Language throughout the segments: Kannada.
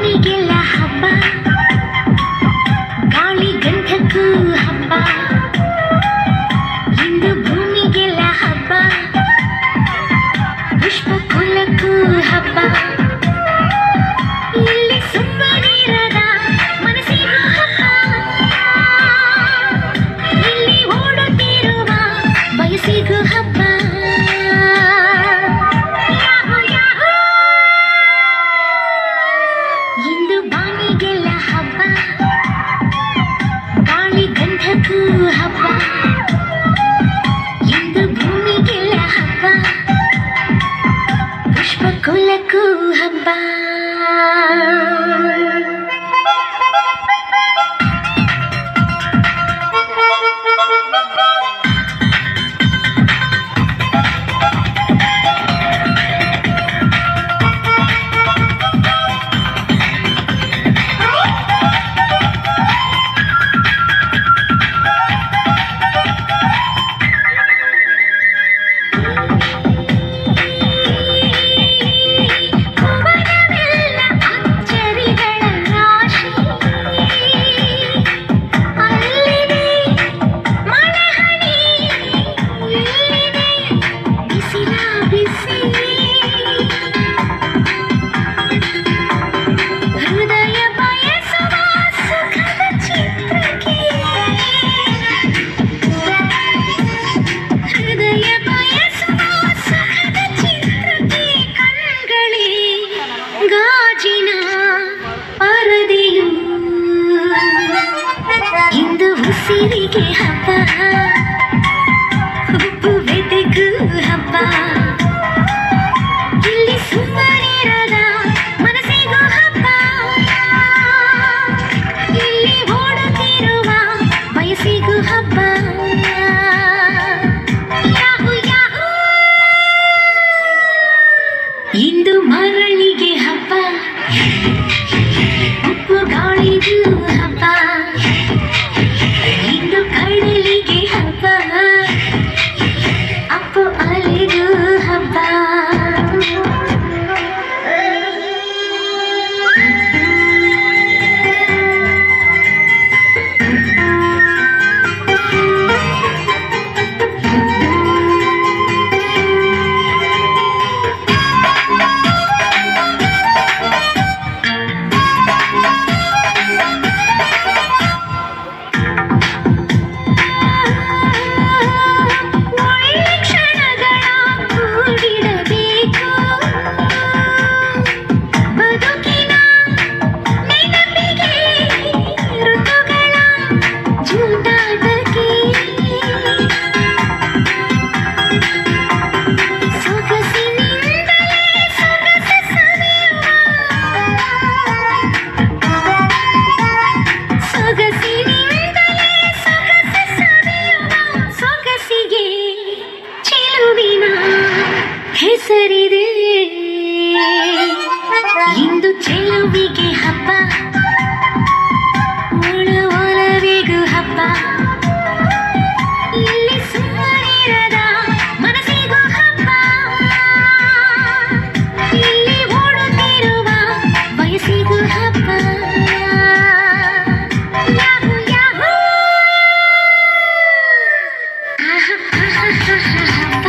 ಭೂಮಿಗೆಲ್ಲ ಹಬ್ಬ, ಗಾಳಿ ಗಂಧಕ್ಕೂ ಹಬ್ಬ. ಇಂದು ಭೂಮಿಗೆಲ್ಲ ಹಬ್ಬ, ಪುಷ್ಪ ಕುಲಕ್ಕೂ ಹಬ್ಬ. ಇಲ್ಲಿ ಸುಮ್ಮನಿರದ ಮನಸ್ಸಿಗೂ ಹಬ್ಬ, ಇಲ್ಲಿ ಓಡುತ್ತಿರುವ ವಯಸ್ಸಿಗೂ ಹಬ್ಬ. ಇಂದು ಬಾನಿಗೆಲ್ಲ ಹಬ್ಬ, ಗಾಳಿ ಗಂಧಕ್ಕೂ ಹಬ್ಬ. ಇಂದು ಭೂಮಿಗೆಲ್ಲ ಹಬ್ಬ, ಪುಷ್ಪ ಕುಲಕ್ಕೂ ಹಬ್ಬ. ಇಂದು ಉಸಿರಿಗೆ ಹಬ್ಬ, ಉಪ್ಪು ಬೆದೆಗೂ ಹಬ್ಬ. ಇಲ್ಲಿ ಸುಮ್ಮನಿರದ ಮನಸ್ಸಿಗೂ ಹಬ್ಬ, ಇಲ್ಲಿ ಓಡುತ್ತಿರುವ ವಯಸ್ಸಿಗೂ ಹಬ್ಬ. ಯಾಹು ಯಾಹು, ಇಂದು ಮರಳಿಗೆ ಹಬ್ಬ, ಉಪ್ಪು ಗಾಳಿಗೂ ಹಬ್ಬ. ಇಂದು ಕಡಲಿಗೆ ಹಬ್ಬ, ಅಪ್ಪು ಅಲೆಗೂ ಹಬ್ಬ. ಹೆಸರಿದೆ ಇಂದು ಚೆಲುವಿಗೆ ಹಬ್ಬ, ಒಲವಿಗೂ ಹಬ್ಬ. ಇಲ್ಲಿ ಸುಮ್ಮನಿರದ ಮನಸ್ಸಿಗೂ ಹಬ್ಬ, ಇಲ್ಲಿ ಓಡುತ್ತಿರುವ ವಯಸ್ಸಿಗೂ ಹಬ್ಬ. ಯಾಹು ಯಾಹು, ಆಹಾ ಆಹಾ ಆಹಾ ಹಬ್ಬ.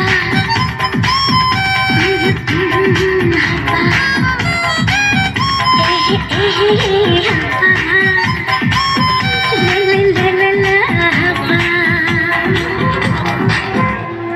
Hey, hey, hey, hey.